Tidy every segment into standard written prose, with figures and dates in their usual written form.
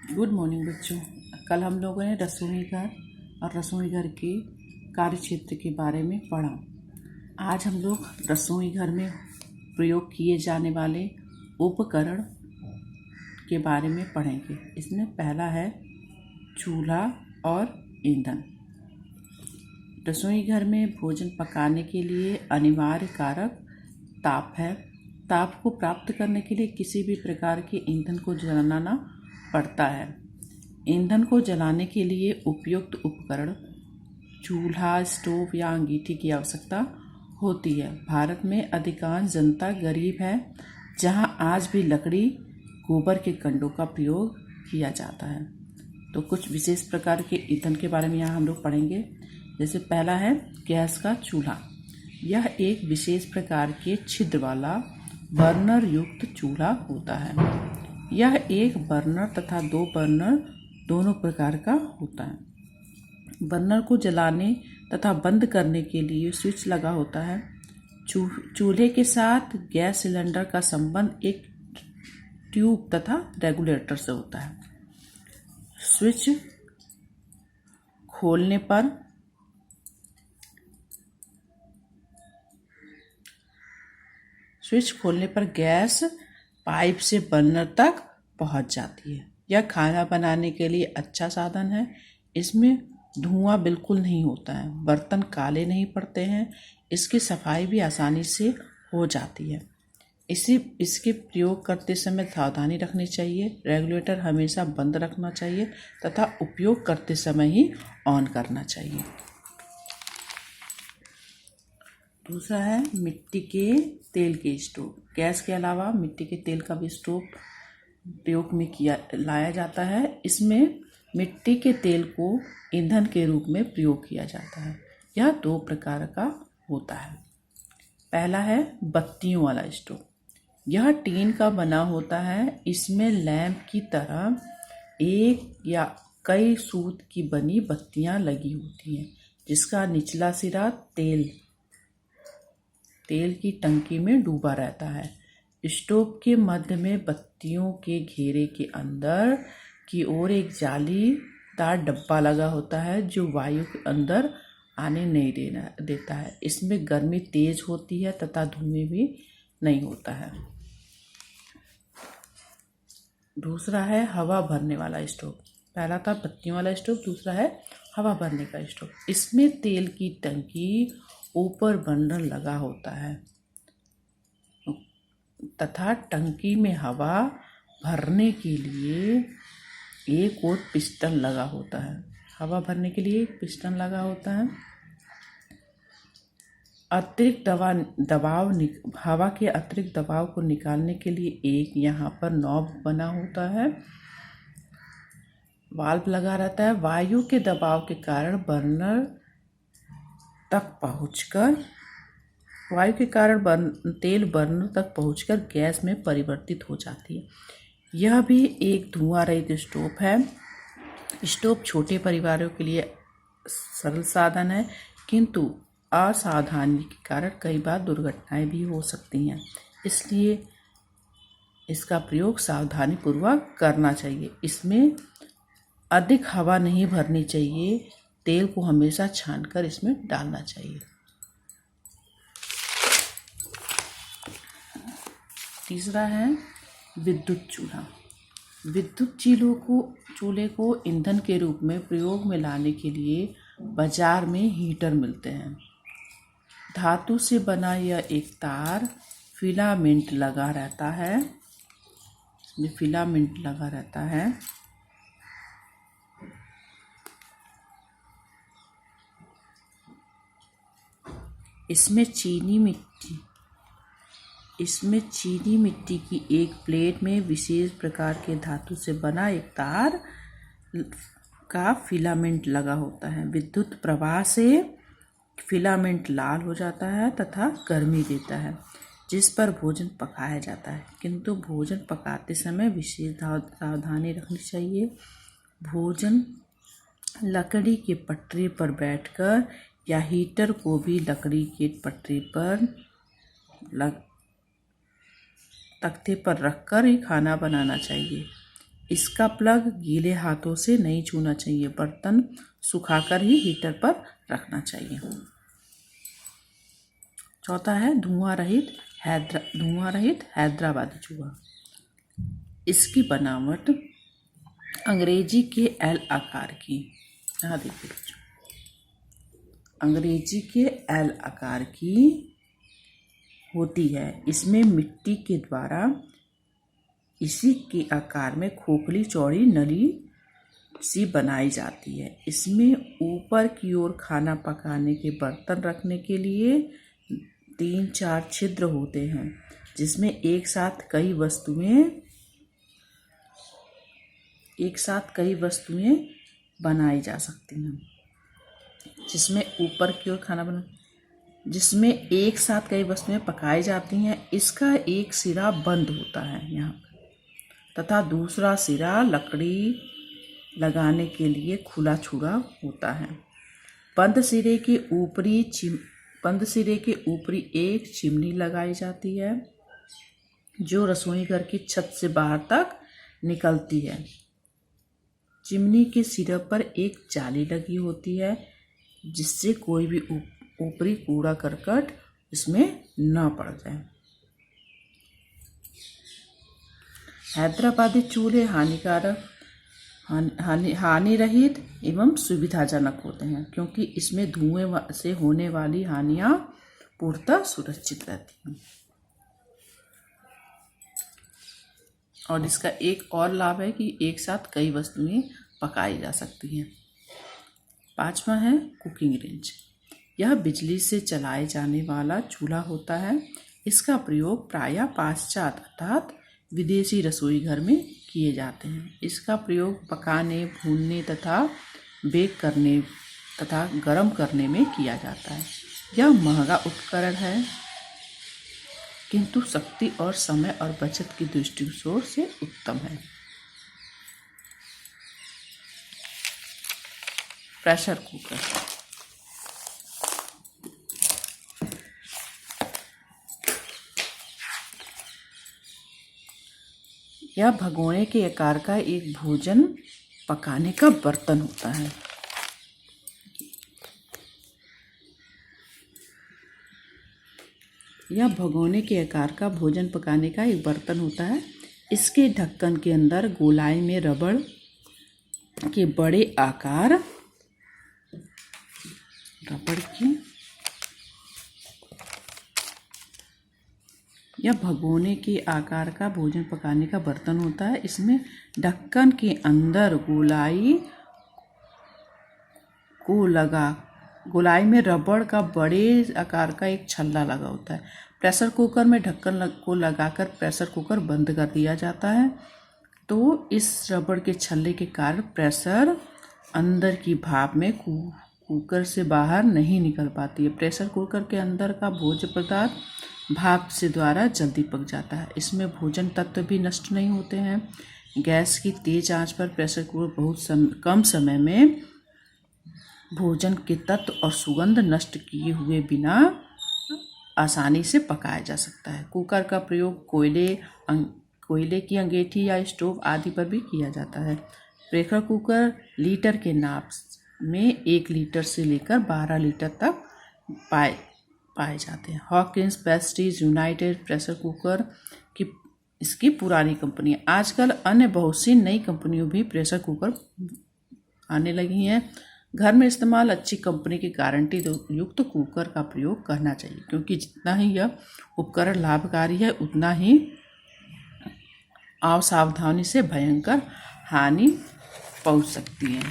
Good morning बच्चों। कल हम लोगों ने रसोई घर और रसोई घर के कार्य क्षेत्र के बारे में पढ़ा। आज हम लोग रसोई घर में प्रयोग किए जाने वाले उपकरण के बारे में पढ़ेंगे। इसमें पहला है चूल्हा और ईंधन। रसोई घर में भोजन पकाने के लिए अनिवार्य कारक ताप है। ताप को प्राप्त करने के लिए किसी भी प्रकार के ईंधन को जलाना पड़ता है। ईंधन को जलाने के लिए उपयुक्त उपकरण चूल्हा, स्टोव या अंगीठी की आवश्यकता होती है। भारत में अधिकांश जनता गरीब है, जहां आज भी लकड़ी, गोबर के कंडों का प्रयोग किया जाता है। तो कुछ विशेष प्रकार के ईंधन के बारे में यहाँ हम लोग पढ़ेंगे। जैसे पहला है गैस का चूल्हा। यह एक विशेष प्रकार के छिद्र वाला बर्नर युक्त चूल्हा होता है। यह एक बर्नर तथा दो बर्नर दोनों प्रकार का होता है। बर्नर को जलाने तथा बंद करने के लिए स्विच लगा होता है। चूल्हे के साथ गैस सिलेंडर का संबंध एक ट्यूब तथा रेगुलेटर से होता है। स्विच खोलने पर गैस पाइप से बर्नर तक पहुंच जाती है। यह खाना बनाने के लिए अच्छा साधन है। इसमें धुआं बिल्कुल नहीं होता है, बर्तन काले नहीं पड़ते हैं, इसकी सफाई भी आसानी से हो जाती है। इसके प्रयोग करते समय सावधानी रखनी चाहिए। रेगुलेटर हमेशा बंद रखना चाहिए तथा उपयोग करते समय ही ऑन करना चाहिए। दूसरा है मिट्टी के तेल के स्टोव। गैस के अलावा मिट्टी के तेल का भी स्टोव प्रयोग में लाया जाता है। इसमें मिट्टी के तेल को ईंधन के रूप में प्रयोग किया जाता है। यह दो प्रकार का होता है। पहला है बत्तियों वाला स्टोव। यह टीन का बना होता है। इसमें लैंप की तरह एक या कई सूत की बनी बत्तियां लगी होती हैं, जिसका निचला सिरा तेल की टंकी में डूबा रहता है। स्टोव के मध्य में बत्तियों के घेरे के अंदर की ओर एक जालीदार डब्बा लगा होता है, जो वायु के अंदर आने नहीं देता है। इसमें गर्मी तेज होती है तथा धुएं भी नहीं होता है। दूसरा है हवा भरने वाला स्टोव। पहला था बत्तियों वाला स्टोव, दूसरा है हवा भरने का स्टोव। इसमें तेल की टंकी ऊपर बर्नर लगा होता है तथा टंकी में हवा भरने के लिए एक और पिस्टन लगा होता है। हवा भरने के लिए एक पिस्टन लगा होता है। हवा के अतिरिक्त दबाव को निकालने के लिए एक यहाँ पर नॉब बना होता है, वाल्व लगा रहता है। वायु के दबाव के कारण तेल बर्नर तक पहुंचकर गैस में परिवर्तित हो जाती है। यह भी एक धुआं रहित स्टोव है। स्टोव छोटे परिवारों के लिए सरल साधन है, किंतु असावधानी के कारण कई बार दुर्घटनाएं भी हो सकती हैं। इसलिए इसका प्रयोग सावधानी पूर्वक करना चाहिए। इसमें अधिक हवा नहीं भरनी चाहिए। तेल को हमेशा छानकर इसमें डालना चाहिए। तीसरा है विद्युत चूल्हा। विद्युत चूल्हे को ईंधन के रूप में प्रयोग में लाने के लिए बाजार में हीटर मिलते हैं। धातु से बना यह एक तार फिलामेंट लगा रहता है। इसमें चीनी मिट्टी की एक प्लेट में विशेष प्रकार के धातु से बना एक तार का फिलामेंट लगा होता है। विद्युत प्रवाह से फिलामेंट लाल हो जाता है तथा गर्मी देता है, जिस पर भोजन पकाया जाता है। किंतु भोजन पकाते समय विशेष सावधानी रखनी चाहिए। भोजन लकड़ी के पटरी पर बैठकर या हीटर को भी लकड़ी के पटरी पर तख्ते पर रखकर ही खाना बनाना चाहिए। इसका प्लग गीले हाथों से नहीं छूना चाहिए, बर्तन सुखाकर ही हीटर पर रखना चाहिए। चौथा है धुआं रहित हैदराबादी चूल्हा। इसकी बनावट अंग्रेजी के एल आकार की, यहाँ देखिए बच्चों, अंग्रेजी के एल आकार की होती है। इसमें मिट्टी के द्वारा इसी के आकार में खोखली चौड़ी नली सी बनाई जाती है। इसमें ऊपर की ओर खाना पकाने के बर्तन रखने के लिए 3-4 छिद्र होते हैं, जिसमें एक साथ कई वस्तुएं बनाई जा सकती हैं। जिसमें एक साथ कई वस्तुएं पकाई जाती हैं। इसका एक सिरा बंद होता है यहाँ पर, तथा दूसरा सिरा लकड़ी लगाने के लिए खुला छुड़ा होता है। बंद सिरे के ऊपरी एक चिमनी लगाई जाती है, जो रसोई घर की छत से बाहर तक निकलती है। चिमनी के सिरे पर एक जाली लगी होती है, जिससे कोई भी ऊपरी कूड़ा करकट इसमें न पड़ जाए। हैदराबादी चूल्हे हानि रहित एवं सुविधाजनक होते हैं, क्योंकि इसमें धुएं से होने वाली हानियां पूर्णतः सुरक्षित रहती हैं। और इसका एक और लाभ है कि एक साथ कई वस्तुएं पकाई जा सकती हैं। 5वां है कुकिंग रेंज। यह बिजली से चलाए जाने वाला चूल्हा होता है। इसका प्रयोग प्रायः पाश्चात्य अर्थात विदेशी रसोई घर में किए जाते हैं। इसका प्रयोग पकाने, भूनने तथा बेक करने तथा गर्म करने में किया जाता है। यह महंगा उपकरण है, किंतु शक्ति और समय और बचत की दृष्टिकोण से उत्तम है। Pressure cooker. यह भगोने के आकार का एक भोजन पकाने का बर्तन होता है। यह भगोने के आकार का भोजन पकाने का एक बर्तन होता है। इसके ढक्कन के अंदर गोलाई में रबड़ के बड़े आकार यह भगोने के आकार का भोजन पकाने का बर्तन होता है। इसमें ढक्कन के अंदर गोलाई में रबड़ का बड़े आकार का एक छल्ला लगा होता है। प्रेशर कुकर में ढक्कन को लगाकर प्रेशर कुकर बंद कर दिया जाता है, तो इस रबड़ के छल्ले के कारण प्रेशर अंदर की भाप में कुकर से बाहर नहीं निकल पाती है। प्रेशर कुकर के अंदर का भोज्य पदार्थ भाप से द्वारा जल्दी पक जाता है। इसमें भोजन तत्व भी नष्ट नहीं होते हैं। गैस की तेज आंच पर प्रेशर कुकर बहुत कम समय में भोजन के तत्व और सुगंध नष्ट किए हुए बिना आसानी से पकाया जा सकता है। कुकर का प्रयोग कोयले की अंगीठी या स्टोव आदि पर भी किया जाता है। प्रेशर कुकर लीटर के नाप में 1 लीटर से लेकर 12 लीटर तक पाए जाते हैं। Hawkins, pastries, United pressure cooker की इसकी पुरानी कंपनी है। आजकल अन्य बहुत सी नई कंपनियों भी प्रेशर कुकर आने लगी हैं। घर में इस्तेमाल अच्छी कंपनी की गारंटी युक्त कुकर का प्रयोग करना चाहिए, क्योंकि जितना ही यह उपकरण लाभकारी है, उतना ही असावधानी से भयंकर हानि पहुंच सकती है।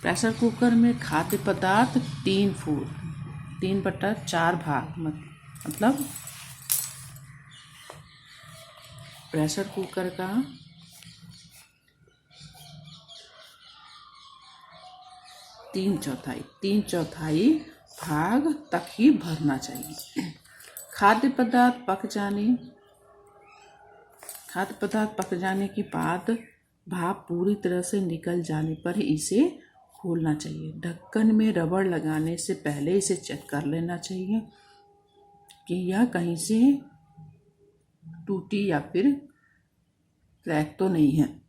प्रेशर कुकर में खाद्य पदार्थ 3/4 भाग मतलब प्रेशर कुकर का 3/4 भाग तक ही भरना चाहिए। खाद्य पदार्थ पक जाने के बाद भाप पूरी तरह से निकल जाने पर ही इसे खोलना चाहिए। ढक्कन में रबड़ लगाने से पहले इसे चेक कर लेना चाहिए कि यह कहीं से टूटी या फिर क्रैक तो नहीं है।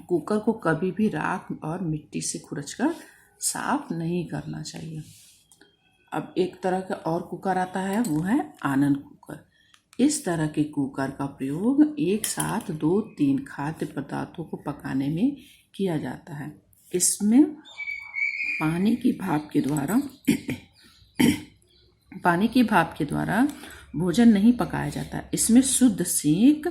कुकर को कभी भी राख और मिट्टी से खुरचकर साफ नहीं करना चाहिए। अब एक तरह का और कुकर आता है, वो है आनंद कुकर। इस तरह के कुकर का प्रयोग एक साथ 2-3 खाद्य पदार्थों को पकाने में किया जाता है। इसमें पानी की भाप के द्वारा भोजन नहीं पकाया जाता। इसमें शुद्ध सेक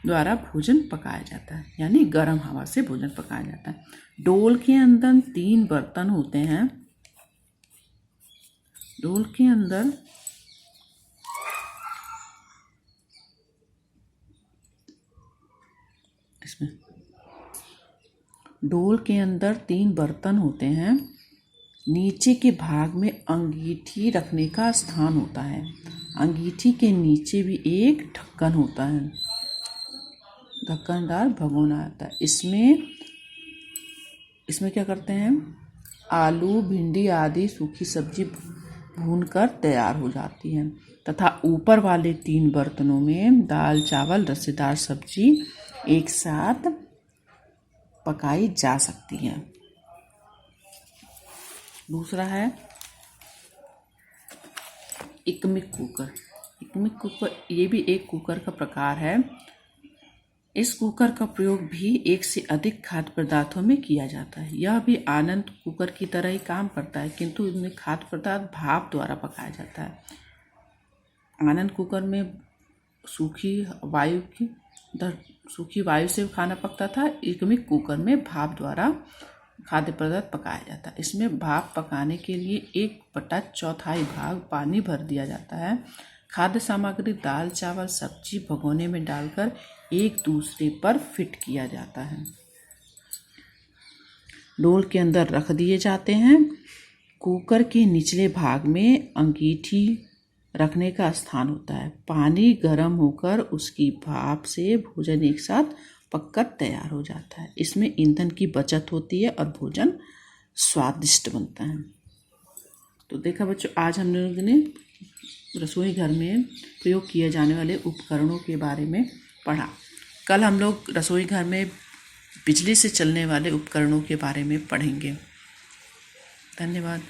द्वारा भोजन पकाया जाता है, यानी गर्म हवा से भोजन पकाया जाता है। डोल के अंदर 3 बर्तन होते हैं। डोल के अंदर डोल के अंदर 3 बर्तन होते हैं। नीचे के भाग में अंगीठी रखने का स्थान होता है। अंगीठी के नीचे भी एक ढक्कन होता है, ढक्कनदार भगोना आता है। इसमें क्या करते हैं, आलू, भिंडी आदि सूखी सब्जी भूनकर तैयार हो जाती है तथा ऊपर वाले 3 बर्तनों में दाल, चावल, रसेदार सब्जी एक साथ पकाई जा सकती है। दूसरा है इकमिक कुकर। इकमिक कुकर ये भी एक कुकर का प्रकार है। इस कुकर का प्रयोग भी 1 से अधिक खाद्य पदार्थों में किया जाता है। यह भी आनंद कुकर की तरह ही काम करता है, किंतु इनमें खाद्य पदार्थ भाप द्वारा पकाया जाता है। आनंद कुकर में सूखी वायु से खाना पकता था। इकमिक कुकर में भाप द्वारा खाद्य पदार्थ पकाया जाता है। इसमें भाप पकाने के लिए 1/4 भाग पानी भर दिया जाता है। खाद्य सामग्री दाल, चावल, सब्जी भगोने में डालकर एक दूसरे पर फिट किया जाता है। डोल के अंदर रख दिए जाते हैं। कुकर के निचले भाग में अंगीठी रखने का स्थान होता है। पानी गर्म होकर उसकी भाप से भोजन एक साथ पककर तैयार हो जाता है। इसमें ईंधन की बचत होती है और भोजन स्वादिष्ट बनता है। तो देखा बच्चों, आज हम लोगों ने रसोई घर में प्रयोग किए जाने वाले उपकरणों के बारे में पढ़ा। कल हम लोग रसोई घर में बिजली से चलने वाले उपकरणों के बारे में पढ़ेंगे। धन्यवाद।